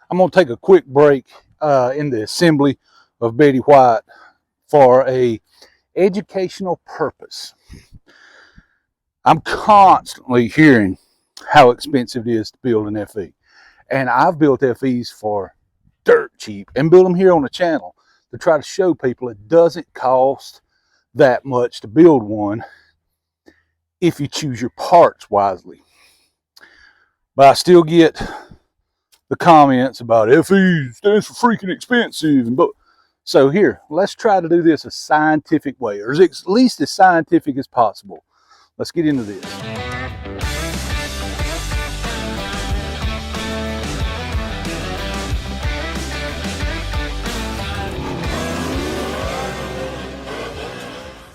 I'm going to take a quick break in the assembly of Betty White for a educational purpose. I'm constantly hearing how expensive it is to build an FE. And I've built FEs for dirt cheap and build them here on the channel to try to show people it doesn't cost that much to build one if you choose your parts wisely. But I still get the comments about FE stands for freaking expensive. So here, let's try to do this a scientific way, or at least as scientific as possible. Let's get into this.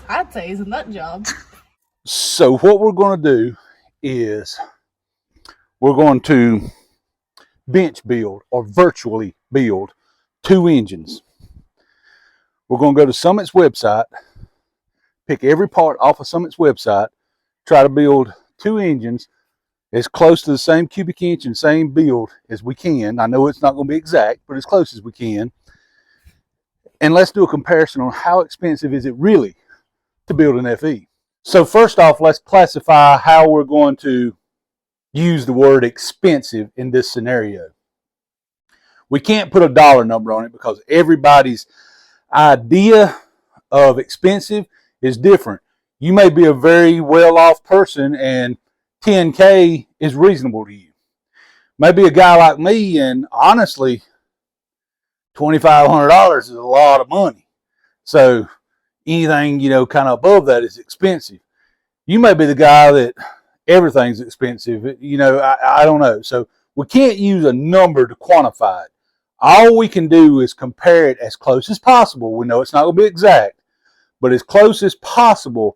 I'd say it's a nut job. So what we're going to do is we're going to bench build or virtually build 2 engines. We're going to go to Summit's website, pick every part off of Summit's website, try to build 2 engines as close to the same cubic inch and same build as we can. I know it's not going to be exact, but as close as we can. And let's do a comparison on how expensive is it really to build an FE. So first off, let's classify how we're going to use the word expensive in this scenario. We can't put a dollar number on it because everybody's idea of expensive is different. You may be a very well-off person and $10K is reasonable to you. Maybe a guy like me, and honestly, $2,500 is a lot of money. So anything, kind of above that is expensive. You may be the guy that everything's expensive. I don't know. So we can't use a number to quantify it. All we can do is compare it as close as possible. We know it's not going to be exact, but as close as possible,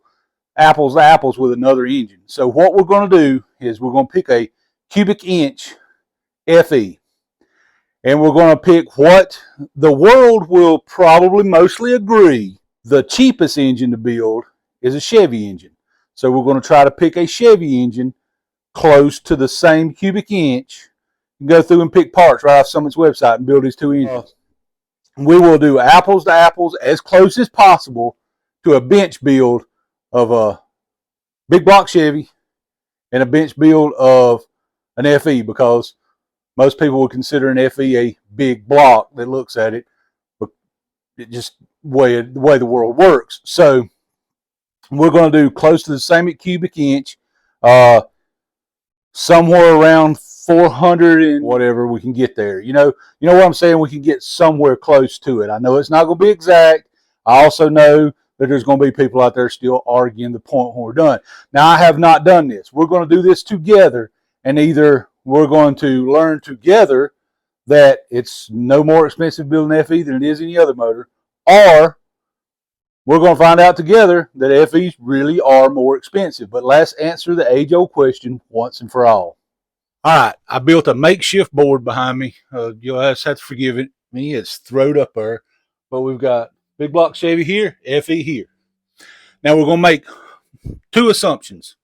apples to apples with another engine. So what we're going to do is we're going to pick a cubic inch FE. And we're going to pick what the world will probably mostly agree the cheapest engine to build is a Chevy engine. So we're going to try to pick a Chevy engine close to the same cubic inch. Go through and pick parts right off Summit's website and build these 2 engines. We will do apples to apples as close as possible to a bench build of a big block Chevy and a bench build of an FE, because most people would consider an FE a big block that looks at it, but it just the way the world works. So we're going to do close to the same cubic inch, somewhere around 400 and whatever we can get there. You know what I'm saying? We can get somewhere close to it. I know it's not going to be exact. I also know that there's going to be people out there still arguing the point when we're done. Now, I have not done this. We're going to do this together, and either we're going to learn together that it's no more expensive building an FE than it is any other motor, or we're going to find out together that FEs really are more expensive. But let's answer the age-old question once and for all. All right, I built a makeshift board behind me. You'll just have to forgive me. It's throwed up there. But we've got big block Chevy here, FE here. Now we're going to make 2 assumptions.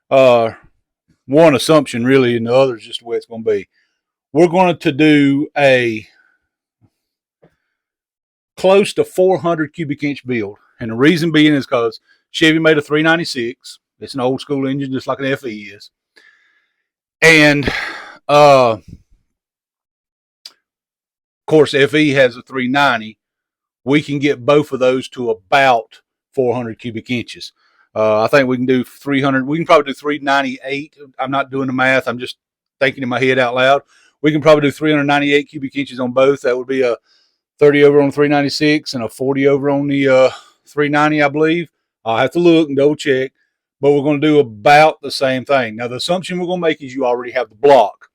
One assumption really, and the other is just the way it's going to be. We're going to do a close to 400 cubic inch build. And the reason being is because Chevy made a 396. It's an old school engine just like an FE is. And of course, FE has a 390. We can get both of those to about 400 cubic inches. I think we can do 300. We can probably do 398. I'm not doing the math. I'm just thinking in my head out loud. We can probably do 398 cubic inches on both. That would be a 30 over on 396 and a 40 over on the 390, I believe. I'll have to look and double check. But we're going to do about the same thing. Now, the assumption we're going to make is you already have the block.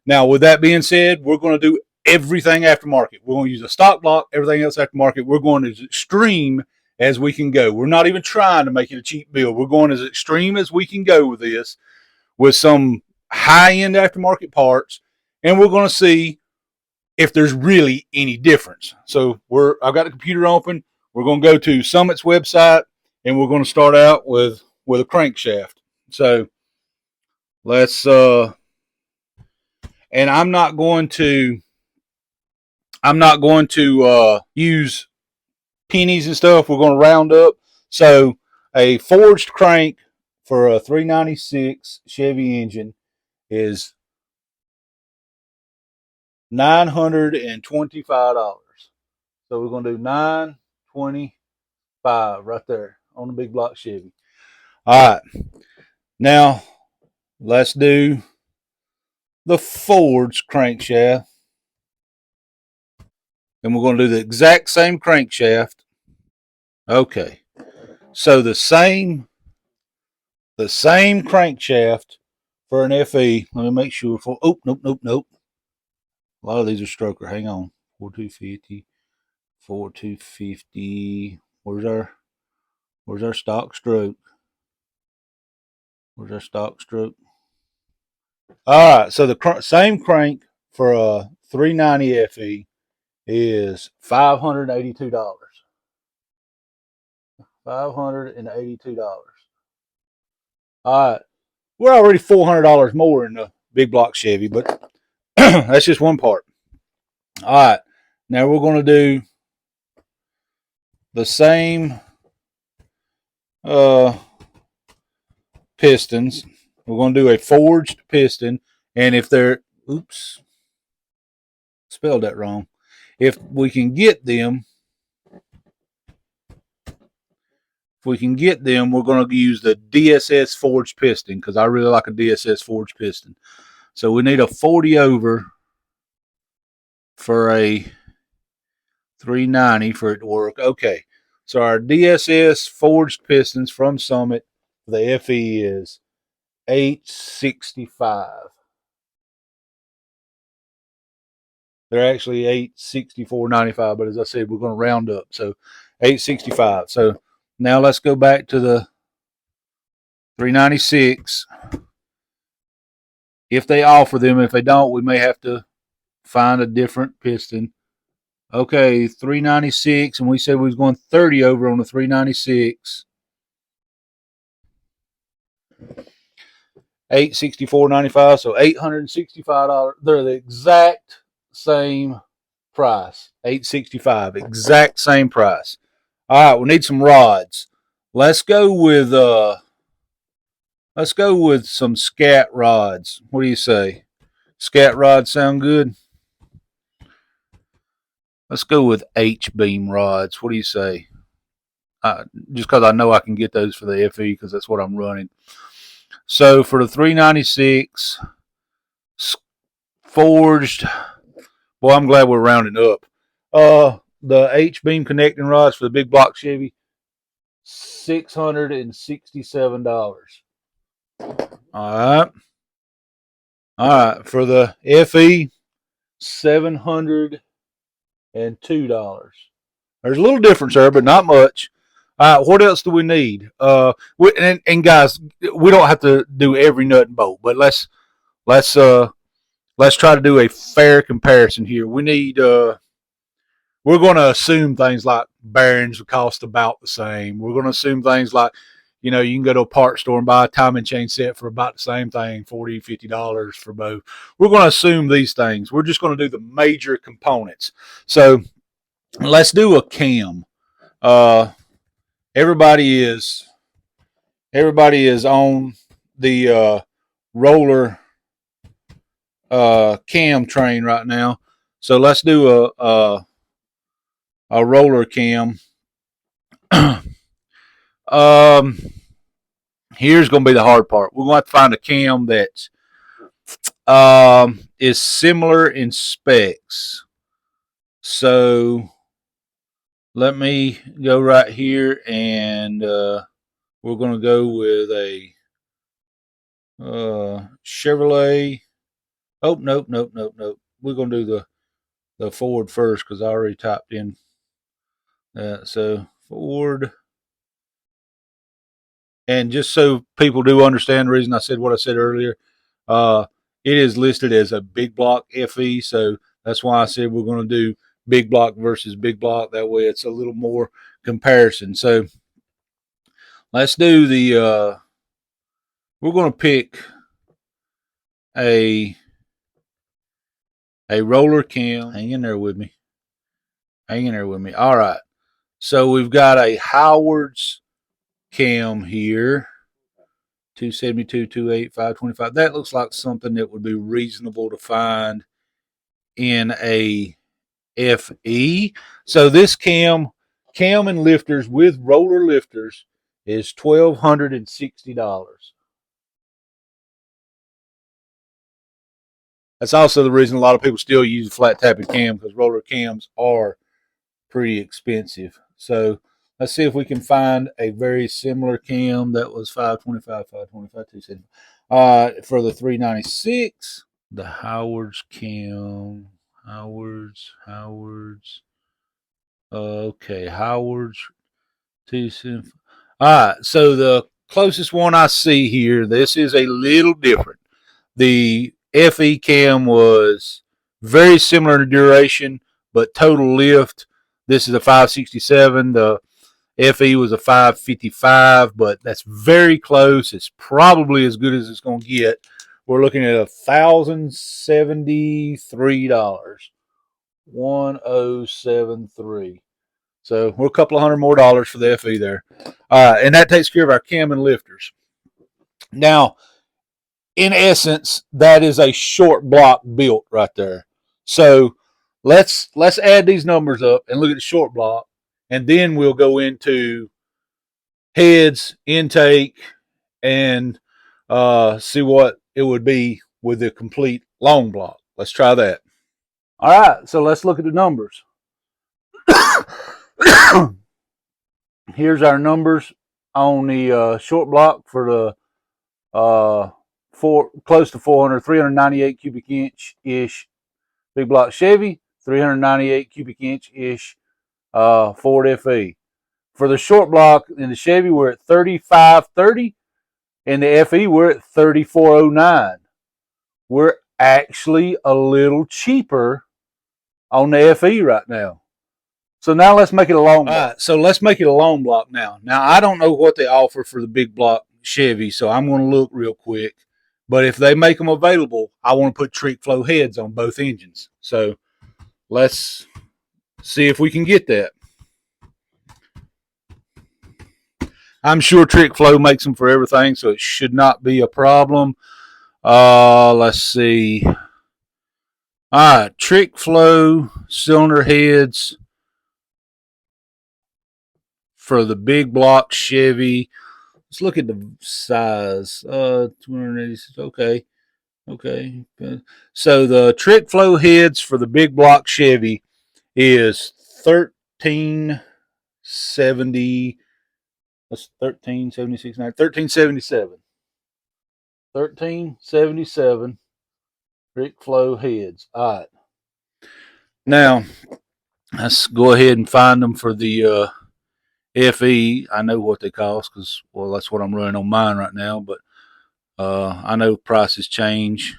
Now, with that being said, we're going to do everything aftermarket. We're going to use a stock block, everything else aftermarket. We're going as extreme as we can go. We're not even trying to make it a cheap build. We're going as extreme as we can go with this, with some high-end aftermarket parts, and we're going to see if there's really any difference. So I've got the computer open. We're going to go to Summit's website, and we're going to start out with a crankshaft. So let's, and and I'm not going to use pennies and stuff. We're going to round up. So a forged crank for a 396 Chevy engine is $925. So we're going to do $925 right there on the big block Chevy. All right. Now let's do the forged crankshaft. And we're going to do the exact same crankshaft. Okay. So the same crankshaft for an FE. Let me make sure. Oh, nope. A lot of these are stroker. Hang on. 4250. 4250. Where's our stock stroke? Where's our stock stroke? All right. So the same crank for a 390 FE is $582. $582. All right. We're already $400 more in the big block Chevy, but that's just one part. All right. Now we're going to do the same pistons. We're going to do a forged piston, and if they're spelled that wrong. If we can get them, we're going to use the DSS forged piston because I really like a DSS forged piston. So we need a 40 over for a 390 for it to work. Okay. So our DSS forged pistons from Summit, the FE is $865. They're actually $864.95, but as I said, we're going to round up. So $865. So now let's go back to the 396. If they offer them, if they don't, we may have to find a different piston. Okay, 396, and we said we was going 30 over on the 396. $864.95, so $865. They're the exact same price. $865, exact same price. All right, we need some rods. Let's go with some scat rods. What do you say? Scat rods sound good? Let's go with H-beam rods. What do you say? Just because I know I can get those for the FE because that's what I'm running. So for the 396 forged, boy, I'm glad we're rounding up. The H-beam connecting rods for the big block Chevy, $667. All right. For the FE, $702. There's a little difference there, but not much. What else do we need? And guys, we don't have to do every nut and bolt, but let's try to do a fair comparison here. We need we're going to assume things like bearings will cost about the same. We're going to assume things like, you can go to a parts store and buy a timing chain set for about the same thing, $40, $50 for both. We're going to assume these things. We're just going to do the major components. So let's do a cam. Everybody is on the roller cam train right now. So let's do a roller cam. Here's going to be the hard part. We're going to have to find a cam that is similar in specs. So let me go right here, and we're going to go with a Chevrolet. Oh, nope. We're going to do the Ford first because I already typed in that. So Ford. And just so people do understand the reason I said what I said earlier, it is listed as a big block FE. So that's why I said we're going to do big block versus big block. That way it's a little more comparison. So let's do we're going to pick a a roller cam. Hang in there with me. Hang in there with me. All right. So we've got a Howard's cam here. 272, 285, 25. That looks like something that would be reasonable to find in a FE. So this cam and lifters with roller lifters is $1,260. That's also the reason a lot of people still use a flat tapping cam, because roller cams are pretty expensive. So let's see if we can find a very similar cam that was 525, 525, 270 for the 396. The Howard's cam. Howard's. Okay, Howard's 270. All right, so the closest one I see here, this is a little different. The FE cam was very similar in duration, but total lift. This is a 567. The FE was a 555, but that's very close. It's probably as good as it's going to get. We're looking at $1,073. 1073. So we're a couple of $100 more for the FE there. And that takes care of our cam and lifters. Now, in essence, that is a short block built right there. So let's add these numbers up and look at the short block, and then we'll go into heads, intake, and see what it would be with the complete long block. Let's try that. All right, so let's look at the numbers. Here's our numbers on the short block for the close to 398 cubic inch ish big block Chevy, 398 cubic inch ish Ford FE. For the short block in the Chevy, we're at 3530, and the FE we're at 3409. We're actually a little cheaper on the FE right now. So now let's make it a long block. All right, so let's make it a long block now. Now, I don't know what they offer for the big block Chevy, so I'm going to look real quick. But if they make them available, I want to put Trick Flow heads on both engines. So let's see if we can get that. I'm sure Trick Flow makes them for everything, so it should not be a problem. Let's see. All right, Trick Flow cylinder heads for the big block Chevy. Let's look at the size. 286. Okay. So the Trick Flow heads for the big block Chevy is 1370. That's 1376. 1377. 1377 Trick Flow heads. All right. Now let's go ahead and find them for the FE. I know what they cost because, well, that's what I'm running on mine right now, but I know prices change.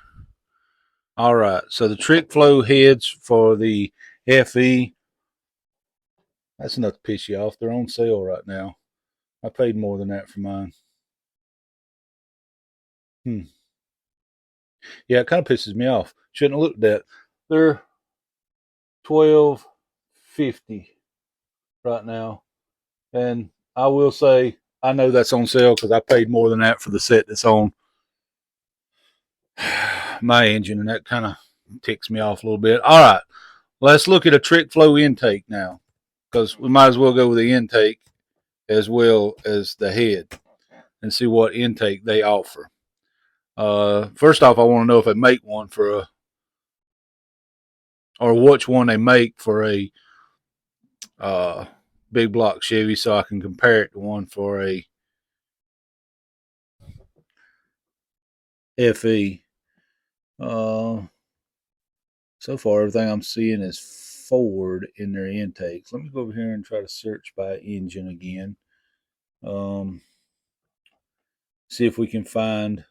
All right, so the Trick Flow heads for the FE, that's enough to piss you off. They're on sale right now. I paid more than that for mine. Yeah, it kind of pisses me off. Shouldn't have looked at that. They're $1,250 right now, and I will say I know that's on sale because I paid more than that for the set that's on my engine, and that kind of ticks me off a little bit. All right, let's look at a Trick Flow intake now, because we might as well go with the intake as well as the head and see what intake they offer. First off, I want to know if they make one for a, or which one they make for a big block Chevy, so I can compare it to one for a FE. So far, everything I'm seeing is Ford in their intakes. Let me go over here and try to search by engine again. See if we can find.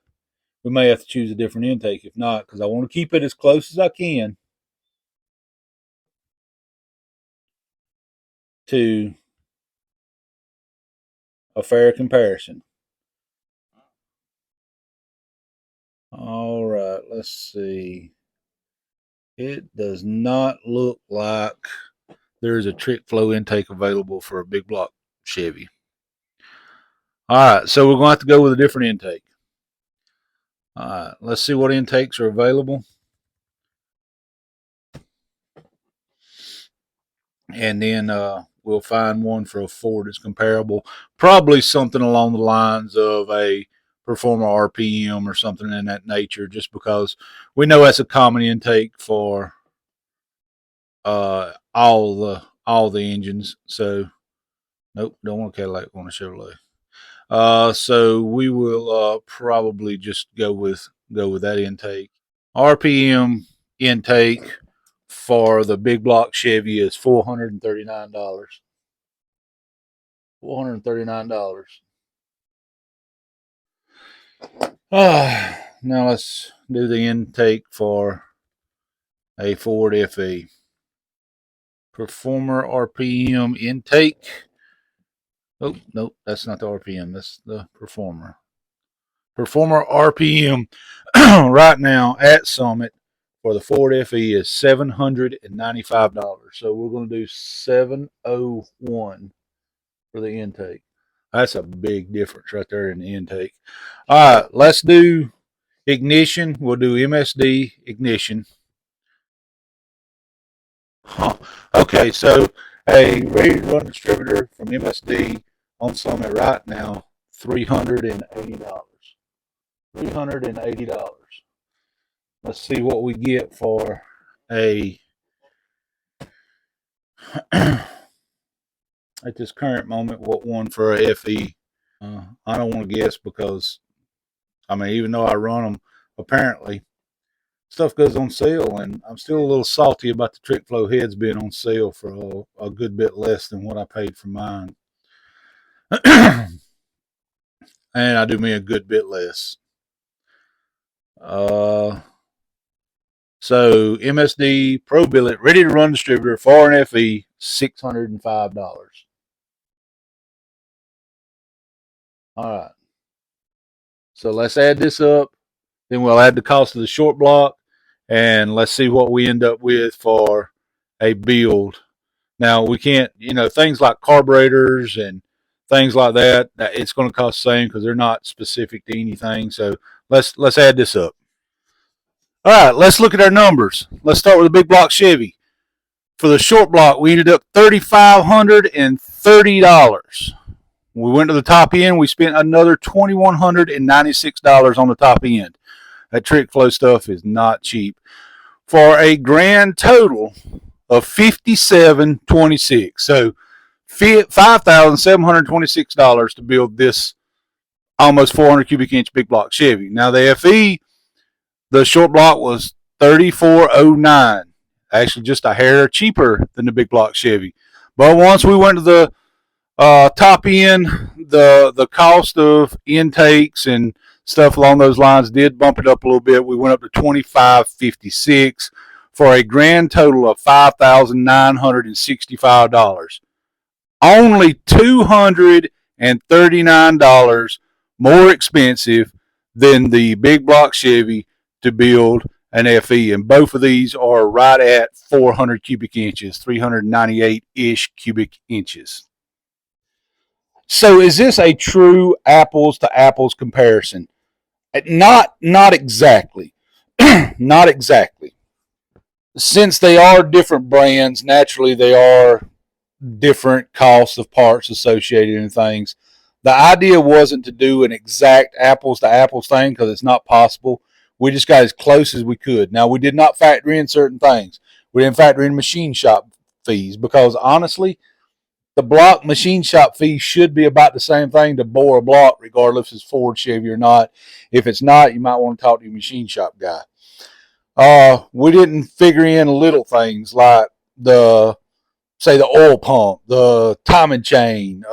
We may have to choose a different intake if not, because I want to keep it as close as I can to a fair comparison. All right, let's see. It does not look like there's a trick flow intake available for a big block Chevy. All right, so we're going to have to go with a different intake. All right, let's see what intakes are available. And then we'll find one for a Ford that's comparable. Probably something along the lines of a Performer RPM or something in that nature, just because we know that's a common intake for all the engines. So nope, don't want a Cadillac, want a Chevrolet. So we will probably just go with that intake. RPM intake for the big block Chevy is $439. $439. Now let's do the intake for a Ford FE. Performer RPM intake. Oh, nope, that's not the RPM. That's the Performer. Performer RPM right now at Summit for the Ford FE is $795. So we're going to do 701 for the intake. That's a big difference right there in the intake. All right, let's do ignition. We'll do MSD ignition. Huh. Okay, so a ready to run distributor from MSD on Summit right now, $380. $380. Let's see what we get for a at this current moment. What one for a FE? I don't want to guess because I mean, even though I run them, apparently stuff goes on sale, and I'm still a little salty about the Trick Flow heads being on sale for a good bit less than what I paid for mine. And I do mean a good bit less. So MSD Pro Billet ready to run distributor for an FE, $605. All right. So let's add this up. Then we'll add the cost of the short block, and let's see what we end up with for a build. Now we can't, things like carburetors and things like that. It's going to cost the same because they're not specific to anything. So let's add this up. All right, let's look at our numbers. Let's start with the big block Chevy. For the short block, we ended up $3,530. We went to the top end. We spent another $2,196 on the top end. That Trick Flow stuff is not cheap. For a grand total of $5,726. So $5,726 to build this almost 400 cubic inch big block Chevy. Now the FE, the short block was $3,409. Actually, just a hair cheaper than the big block Chevy. But once we went to the top end, the cost of intakes and stuff along those lines did bump it up a little bit. We went up to $2,556 for a grand total of $5,965. Only $239 more expensive than the big block Chevy to build an FE, and both of these are right at 400 cubic inches, 398-ish cubic inches. So is this a true apples to apples comparison? Not exactly. Not exactly. Since they are different brands, naturally they are different costs of parts associated and things. The idea wasn't to do an exact apples to apples thing because it's not possible. We just got as close as we could. Now, we did not factor in certain things. We didn't factor in machine shop fees because honestly, the block machine shop fee should be about the same thing to bore a block, regardless if it's Ford, Chevy, or not. If it's not, you might want to talk to your machine shop guy. We didn't figure in little things like the oil pump, the timing chain,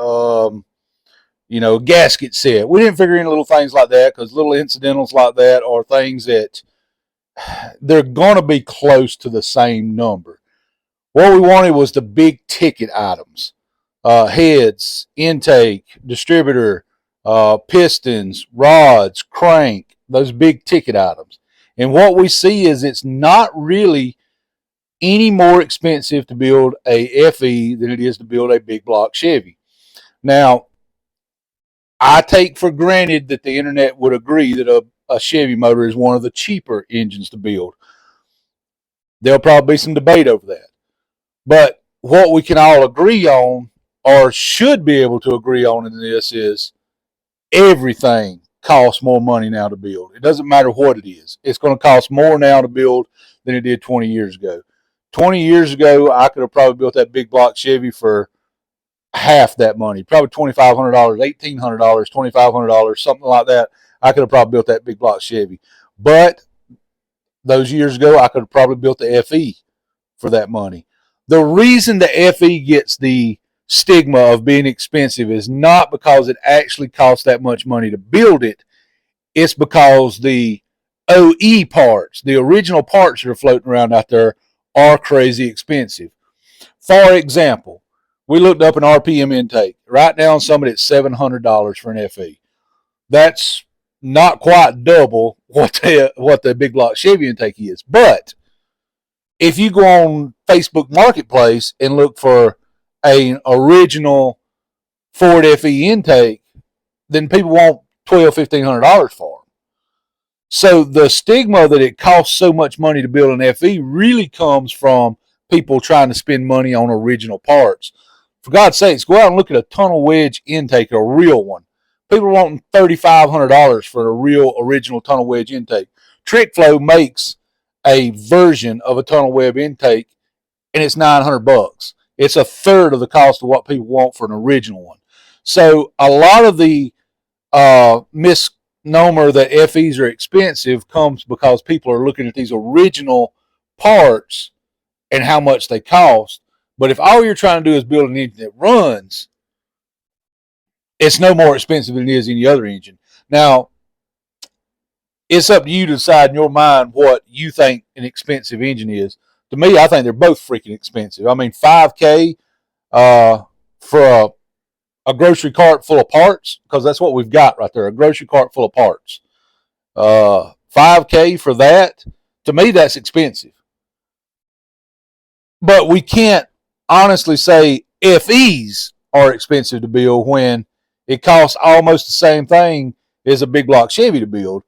gasket set. We didn't figure in little things like that because little incidentals like that are things that they're going to be close to the same number. What we wanted was the big ticket items. Heads, intake, distributor, pistons, rods, crank, those big ticket items. And what we see is it's not really any more expensive to build a FE than it is to build a big block Chevy. Now, I take for granted that the internet would agree that a Chevy motor is one of the cheaper engines to build. There'll probably be some debate over that. But what we can all agree on, or should be able to agree on in this, is everything costs more money now to build. It doesn't matter what it is. It's going to cost more now to build than it did 20 years ago. 20 years ago, I could have probably built that big block Chevy for half that money, probably $2,500, $1,800, $2,500, something like that. I could have probably built that big block Chevy. But those years ago, I could have probably built the FE for that money. The reason the FE gets the stigma of being expensive is not because it actually costs that much money to build it. It's because the OE parts, the original parts that are floating around out there, are crazy expensive. For example, we looked up an RPM intake. Right now on some of it's $700 for an FE. That's not quite double what the big block Chevy intake is. But if you go on Facebook Marketplace and look for an original Ford FE intake, then people want $1,200-$1,500 for them. So the stigma that it costs so much money to build an FE really comes from people trying to spend money on original parts. For God's sakes, go out and look at a tunnel wedge intake, a real one. People are wanting $3,500 for a real original tunnel wedge intake. TrickFlow makes a version of a tunnel web intake, and it's $900. It's a third of the cost of what people want for an original one. So a lot of the misnomer that FEs are expensive comes because people are looking at these original parts and how much they cost. But if all you're trying to do is build an engine that runs, it's no more expensive than it is any other engine. Now, it's up to you to decide in your mind what you think an expensive engine is. To me, I think they're both freaking expensive. I mean, $5,000 for a grocery cart full of parts, because that's what we've got right there, a grocery cart full of parts. $5,000 for that, to me, that's expensive. But we can't honestly say FEs are expensive to build when it costs almost the same thing as a big block Chevy to build.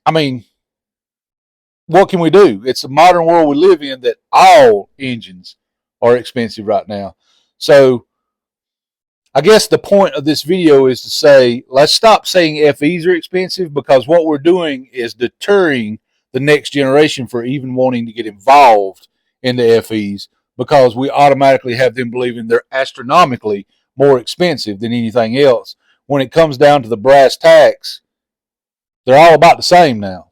I mean, what can we do? It's the modern world we live in that all engines are expensive right now. So I guess the point of this video is to say, let's stop saying FEs are expensive, because what we're doing is deterring the next generation for even wanting to get involved in the FEs, because we automatically have them believing they're astronomically more expensive than anything else. When it comes down to the brass tacks, they're all about the same now.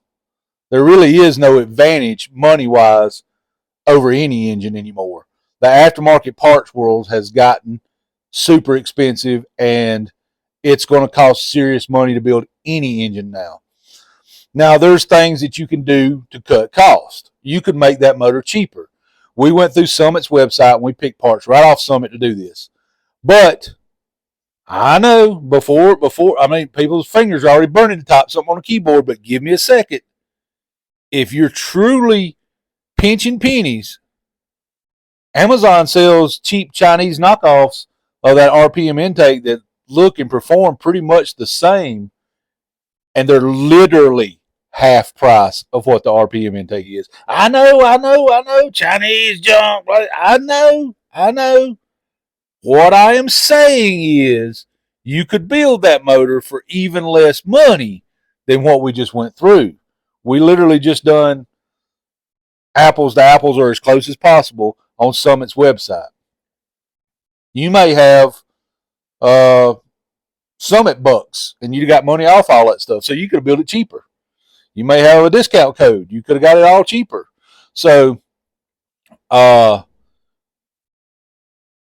There really is no advantage money-wise over any engine anymore. The aftermarket parts world has gotten super expensive, and it's going to cost serious money to build any engine now. Now, there's things that you can do to cut cost. You could make that motor cheaper. We went through Summit's website and we picked parts right off Summit to do this. But I know before, I mean, people's fingers are already burning to type something on a keyboard, but give me a second. If you're truly pinching pennies, Amazon sells cheap Chinese knockoffs of that RPM intake that look and perform pretty much the same, and they're literally half price of what the RPM intake is. I know, Chinese junk. I know. What I am saying is you could build that motor for even less money than what we just went through. We literally just done apples to apples, or as close as possible, on Summit's website. You may have Summit bucks, and you got money off all that stuff, so you could have built it cheaper. You may have a discount code. You could have got it all cheaper. So the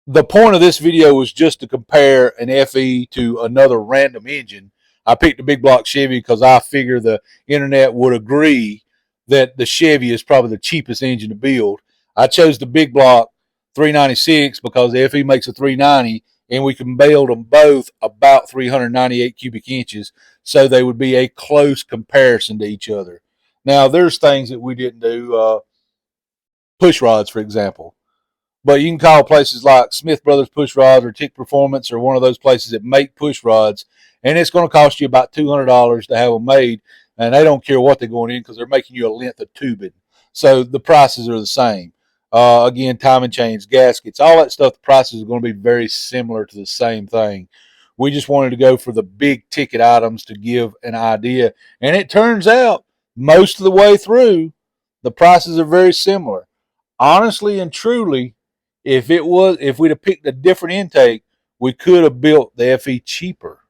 point of this video was just to compare an FE to another random engine. I picked a big block Chevy because I figure the internet would agree that the Chevy is probably the cheapest engine to build. I chose the big block 396 because the FE makes a 390, and we can build them both about 398 cubic inches, so they would be a close comparison to each other. Now, there's things that we didn't do. push rods, for example. But you can call places like Smith Brothers Push Rods or Tick Performance or one of those places that make push rods, and it's going to cost you about $200 to have them made, and they don't care what they're going in because they're making you a length of tubing. So the prices are the same. Again, timing chains, gaskets, all that stuff, the prices are going to be very similar to the same thing. We just wanted to go for the big ticket items to give an idea. And it turns out most of the way through, the prices are very similar. Honestly and truly, if we'd have picked a different intake, we could have built the FE cheaper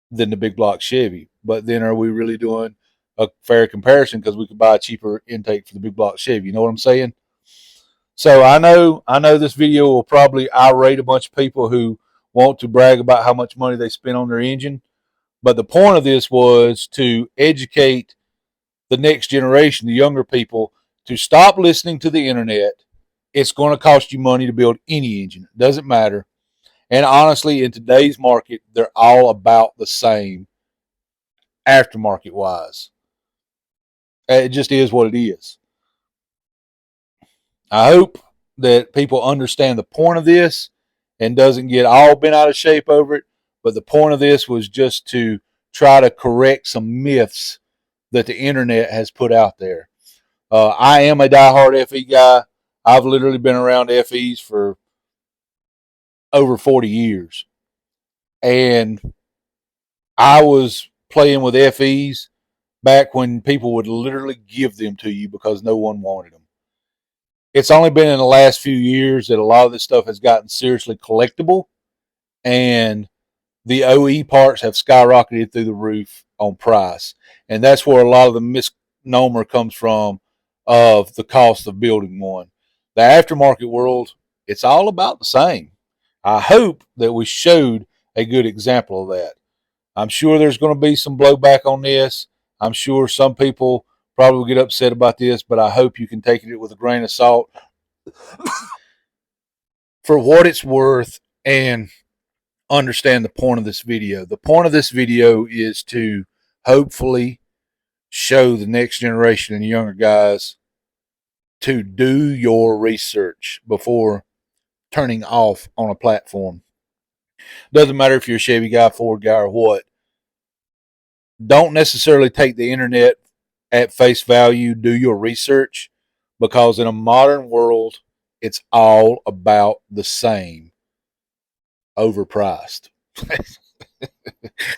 than the big block Chevy. But then are we really doing a fair comparison because we could buy a cheaper intake for the big block Chevy? You know what I'm saying? So I know this video will probably irate a bunch of people who want to brag about how much money they spent on their engine. But the point of this was to educate the next generation, the younger people, to stop listening to the internet. It's going to cost you money to build any engine. It doesn't matter. And honestly, in today's market, they're all about the same aftermarket wise. It just is what it is. I hope that people understand the point of this and doesn't get all bent out of shape over it. But the point of this was just to try to correct some myths that the internet has put out there. I am a diehard FE guy. I've literally been around FEs for over 40 years. And I was playing with FEs back when people would literally give them to you because no one wanted them. It's only been in the last few years that a lot of this stuff has gotten seriously collectible, and the OE parts have skyrocketed through the roof on price. And that's where a lot of the misnomer comes from of the cost of building one. The aftermarket world, it's all about the same. I hope that we showed a good example of that. I'm sure there's going to be some blowback on this. I'm sure some people probably will get upset about this, but I hope you can take it with a grain of salt for what it's worth and understand the point of this video. The point of this video is to hopefully show the next generation and younger guys to do your research before turning off on a platform. Doesn't matter if you're a Chevy guy, Ford guy, or what. Don't necessarily take the internet at face value. Do your research, because in a modern world, it's all about the same. Overpriced.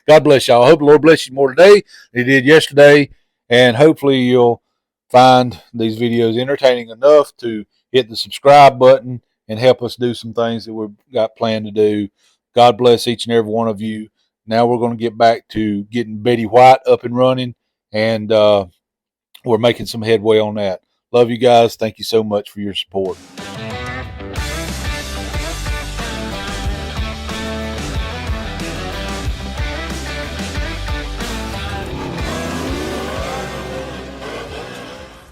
God bless y'all. I hope the Lord bless you more today than He did yesterday, and hopefully you'll find these videos entertaining enough to hit the subscribe button and help us do some things that we've got planned to do. God bless each and every one of you. Now we're going to get back to getting Betty White up and running, and we're making some headway on that. Love you guys. Thank you so much for your support.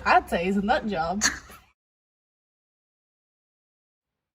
I'd say he's a nut job.